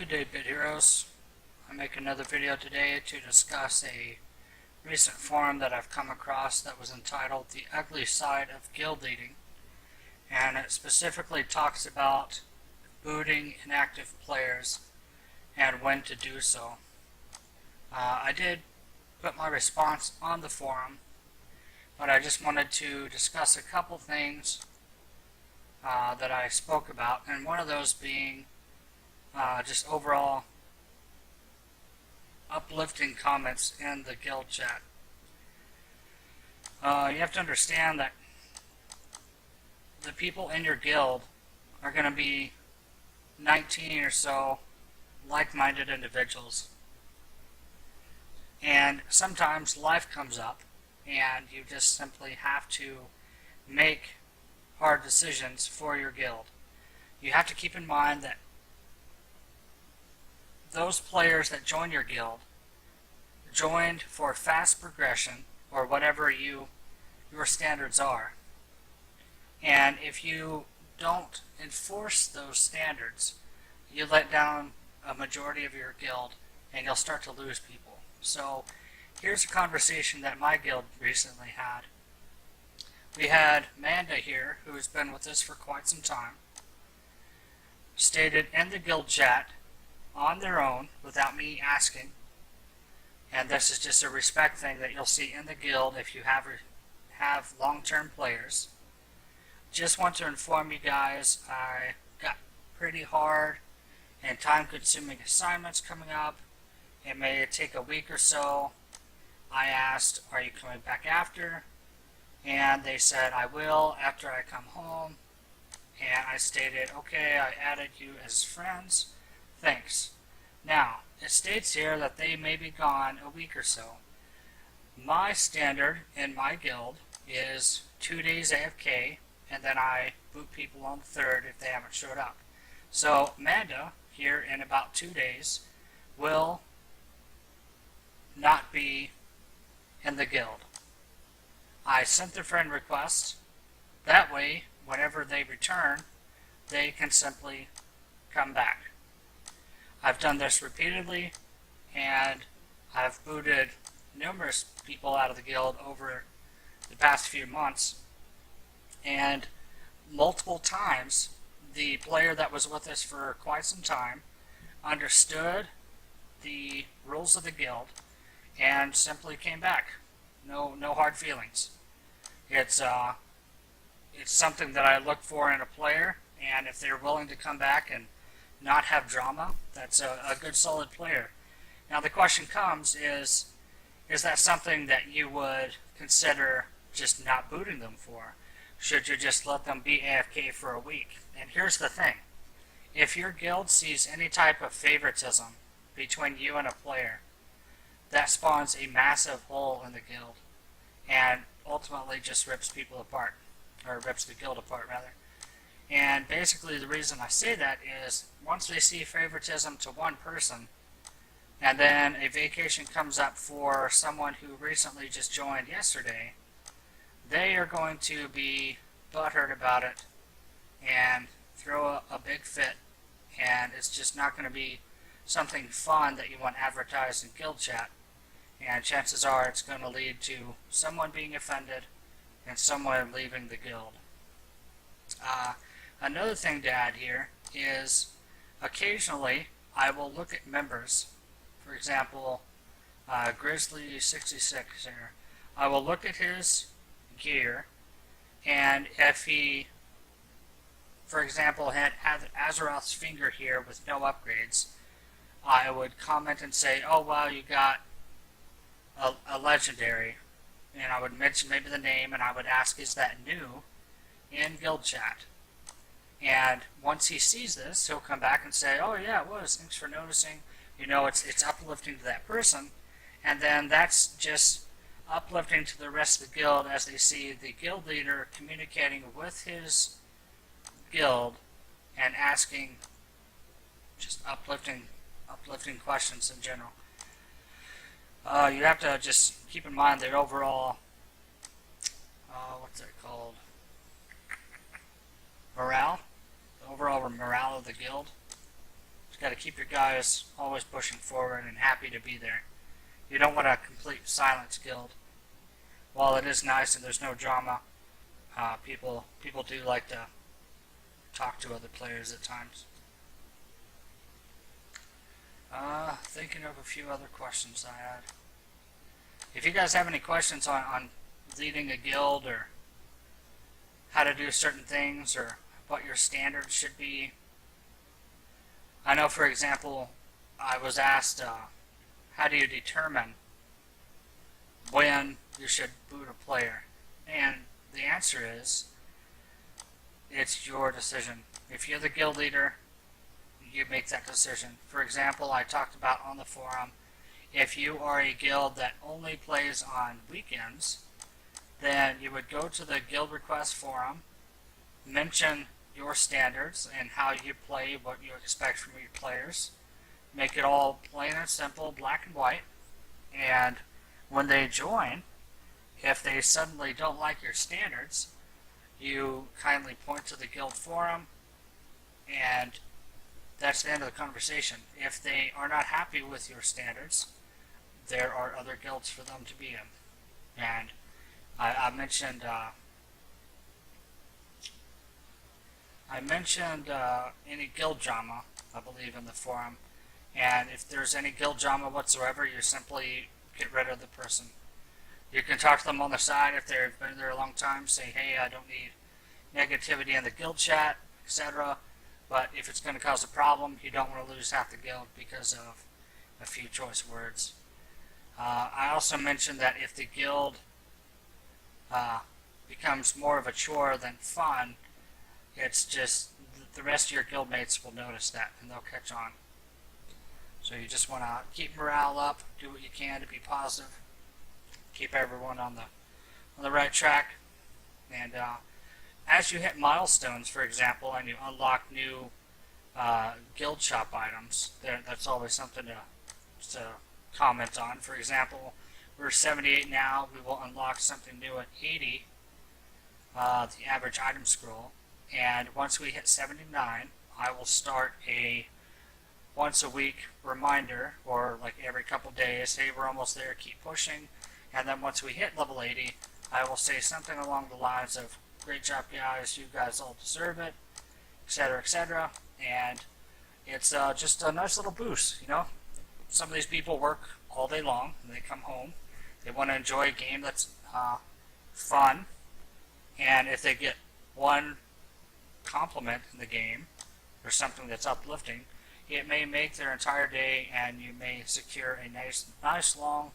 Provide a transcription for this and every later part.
Good day, Bit Heroes. I make another video today to discuss a recent forum that I've come across that was entitled The Ugly Side of Guild Leading, and it specifically talks about booting inactive players and when to do so. I did put my response on the forum, but I just wanted to discuss a couple things that I spoke about, and one of those being just overall uplifting comments in the guild chat. You have to understand that the people in your guild are going to be 19 or so like-minded individuals, and sometimes life comes up and you just simply have to make hard decisions for your guild. You have to keep in mind that those players that join your guild joined for fast progression or whatever your standards are. And if you don't enforce those standards, you let down a majority of your guild and you'll start to lose people. So here's a conversation that my guild recently had. We had Manda here, who has been with us for quite some time, stated in the guild chat on their own without me asking, and this is just a respect thing that you'll see in the guild if you have long-term players. Just want to inform you guys, I got pretty hard and time-consuming assignments coming up. It may take a week or so. I asked, are you coming back after? And they said, I will after I come home. And I stated, okay, I added you as friends. Thanks. Now, it states here that they may be gone a week or so. My standard in my guild is 2 days AFK, and then I boot people on the third if they haven't showed up. So, Manda, here in about 2 days, will not be in the guild. I sent the friend request. That way, whenever they return, they can simply come back. I've done this repeatedly, and I've booted numerous people out of the guild over the past few months, and multiple times the player that was with us for quite some time understood the rules of the guild and simply came back. No hard feelings. It's something that I look for in a player, and if they're willing to come back and not have drama, that's a good solid player. Now the question comes is that something that you would consider just not booting them for? Should you just let them be AFK for a week? And here's the thing. If your guild sees any type of favoritism between you and a player, that spawns a massive hole in the guild and ultimately just rips people apart, or rips the guild apart rather. And basically the reason I say that is once they see favoritism to one person, and then a vacation comes up for someone who recently just joined yesterday, they are going to be butthurt about it and throw a big fit, and it's just not going to be something fun that you want advertised in guild chat, and chances are it's going to lead to someone being offended and someone leaving the guild. Another thing to add here is occasionally I will look at members. For example, Grizzly66 here. I will look at his gear, and if he, for example, had Azeroth's finger here with no upgrades, I would comment and say, oh wow, you got a legendary, and I would mention maybe the name, and I would ask, is that new, in guild chat. And once he sees this, he'll come back and say, oh yeah, it was, thanks for noticing. You know, it's uplifting to that person, and then that's just uplifting to the rest of the guild as they see the guild leader communicating with his guild and asking just uplifting questions in general. You have to just keep in mind the overall, what's that called? Morale? The overall morale of the guild. got to keep your guys always pushing forward and happy to be there. You don't want a complete silence guild. While it is nice and there's no drama, people do like to talk to other players at times. Thinking of a few other questions I had. If you guys have any questions on leading a guild or how to do certain things or what your standards should be. I know, for example, I was asked, how do you determine when you should boot a player? And the answer is, it's your decision. If you're the guild leader, you make that decision. For example, I talked about on the forum, if you are a guild that only plays on weekends, then you would go to the guild request forum, mention your standards and how you play, what you expect from your players, make it all plain and simple, black and white, and when they join, if they suddenly don't like your standards, you kindly point to the guild forum, and that's the end of the conversation. If they are not happy with your standards, there are other guilds for them to be in. And I mentioned any guild drama, I believe, in the forum. And if there's any guild drama whatsoever, you simply get rid of the person. You can talk to them on the side if they've been there a long time, say, hey, I don't need negativity in the guild chat, etc. But if it's going to cause a problem, you don't want to lose half the guild because of a few choice words. I also mentioned that if the guild becomes more of a chore than fun, it's just the rest of your guildmates will notice that and they'll catch on. So you just want to keep morale up, do what you can to be positive, keep everyone on the right track, and as you hit milestones, for example, and you unlock new guild shop items, that's always something to comment on. For example, we're 78 now, we will unlock something new at 80, the average item scroll, and once we hit 79, I will start a once a week reminder, or like every couple days, hey, we're almost there, keep pushing. And then once we hit level 80, I will say something along the lines of, great job guys, you guys all deserve it, etc., etc. And it's just a nice little boost, you know. Some of these people work all day long, and they come home, they want to enjoy a game that's fun, and if they get one compliment in the game, or something that's uplifting, it may make their entire day, and you may secure a nice long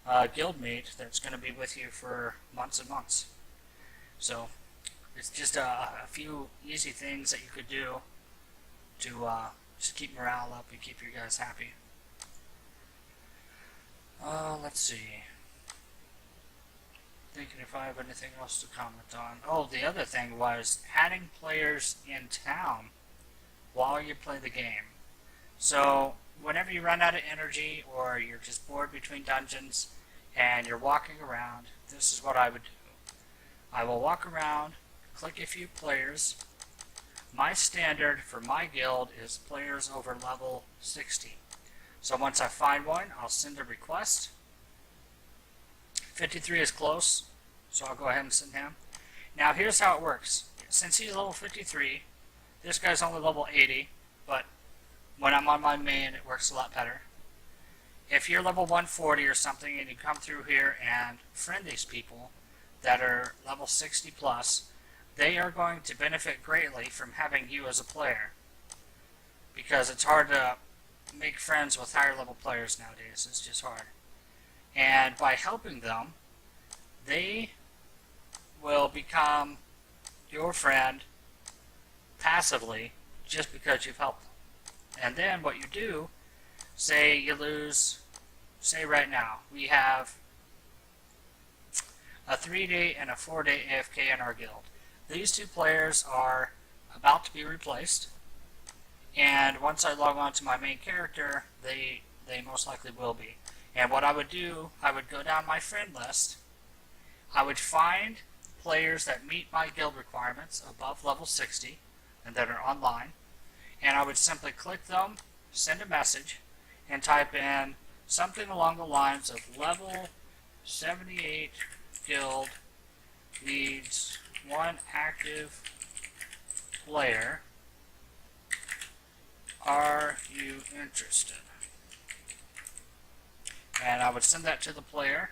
guildmate that's going to be with you for months and months. So it's just a few easy things that you could do to just keep morale up and keep you guys happy. Let's see. Thinking if I have anything else to comment on. Oh, the other thing was adding players in town while you play the game. So whenever you run out of energy or you're just bored between dungeons and you're walking around, this is what I would do. I will walk around, click a few players. My standard for my guild is players over level 60. So once I find one, I'll send a request. 53 is close, so I'll go ahead and send him. Now here's how it works. Since he's level 53, this guy's only level 80, but when I'm on my main, it works a lot better. If you're level 140 or something and you come through here and friend these people that are level 60 plus, they are going to benefit greatly from having you as a player, because it's hard to make friends with higher level players nowadays. It's just hard. And by helping them, they will become your friend passively just because you've helped them. And then what you do, say you lose, say right now, we have a 3-day and a 4-day AFK in our guild. These two players are about to be replaced, and once I log on to my main character, they most likely will be. And what I would do, I would go down my friend list, I would find players that meet my guild requirements above level 60 and that are online, and I would simply click them send a message and type in something along the lines of level 78 guild needs one active player. Are you interested? And I would send that to the player,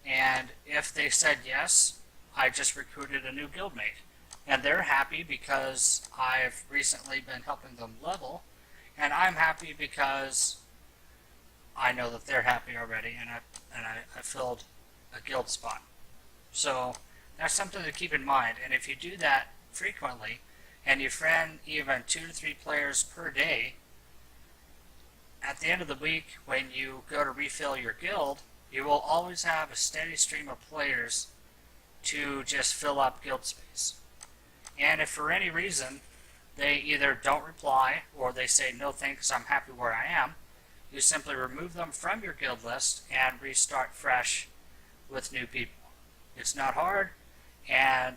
and if they said yes, I just recruited a new guildmate. And they're happy because I've recently been helping them level, and I'm happy because I know that they're happy already, and I filled a guild spot. So that's something to keep in mind. And if you do that frequently, and you friend even 2 to 3 players per day, at the end of the week, when you go to refill your guild, you will always have a steady stream of players to just fill up guild space. And if for any reason they either don't reply or they say no thanks, I'm happy where I am, you simply remove them from your guild list and restart fresh with new people. It's not hard, and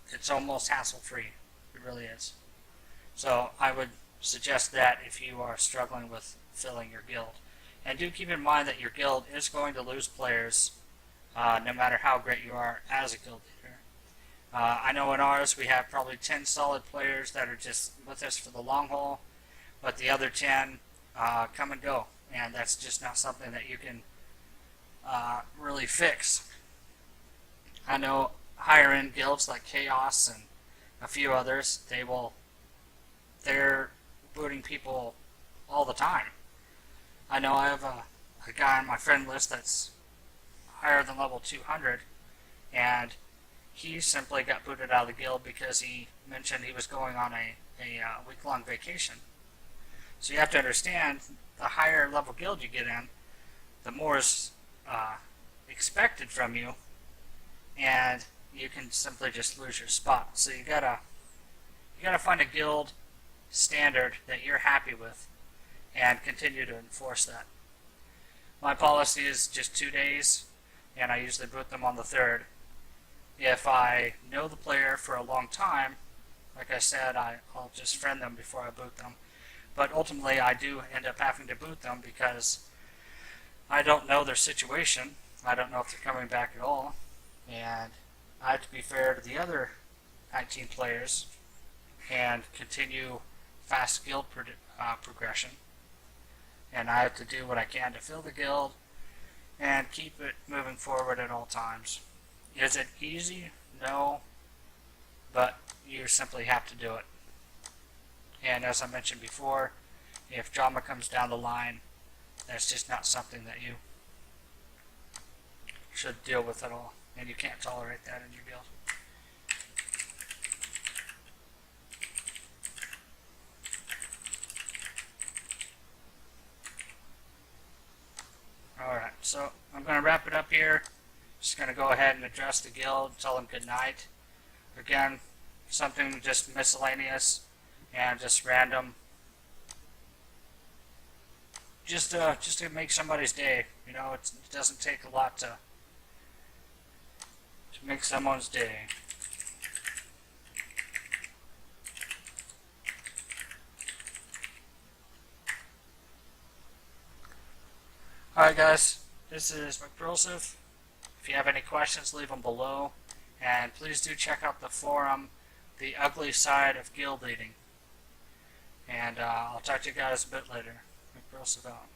it's almost hassle-free. It really is. So I would suggest that if you are struggling with filling your guild. And do keep in mind that your guild is going to lose players no matter how great you are as a guild leader. I know in ours we have probably 10 solid players that are just with us for the long haul, but the other 10 come and go, and that's just not something that you can really fix. I know higher end guilds like Chaos and a few others, they're booting people all the time. I know I have a guy on my friend list that's higher than level 200, and he simply got booted out of the guild because he mentioned he was going on a week-long vacation. So you have to understand, the higher level guild you get in, the more is expected from you, and you can simply just lose your spot. So you gotta find a guild standard that you're happy with and continue to enforce that. My policy is just 2 days, and I usually boot them on the 3rd. If I know the player for a long time, like I said, I'll just friend them before I boot them. But ultimately, I do end up having to boot them because I don't know their situation. I don't know if they're coming back at all. And I have to be fair to the other 19 players and continue fast guild progression. And I have to do what I can to fill the guild and keep it moving forward at all times. Is it easy? No. But you simply have to do it. And as I mentioned before, if drama comes down the line, that's just not something that you should deal with at all. And you can't tolerate that in your guild. Alright, so I'm going to wrap it up here. Just going to go ahead and address the guild, tell them good night. Again, something just miscellaneous and just random. Just to make somebody's day. You know, it doesn't take a lot to make someone's day. Alright guys, this is McProseph. If you have any questions, leave them below. And please do check out the forum, The Ugly Side of Guild Leading. And I'll talk to you guys a bit later. McProseph out.